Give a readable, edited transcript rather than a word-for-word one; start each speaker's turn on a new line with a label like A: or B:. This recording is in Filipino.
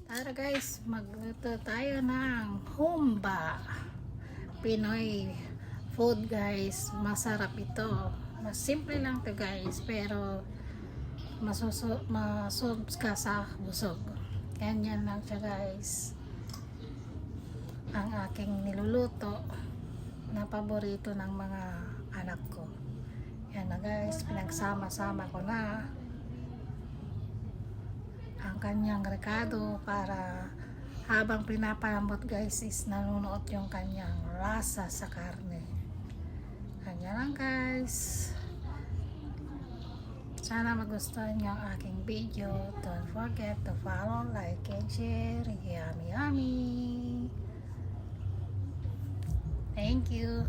A: Tara guys, magluto tayo ng humba. Pinoy food guys. Masarap ito. Mas simple lang to guys, pero masubs ka sa busog. Ganyan lang siya guys. Ang aking niluluto na paborito ng mga anak ko. Yan na guys, pinagsama-sama ko na ang kanyang rekado para habang pinapalambot guys is nanunuot yung kanyang rasa sa karne. Kanya lang guys. Sana magustuhan nyo ang aking video. Don't forget to follow, like, and share. Yummy yummy. Thank you.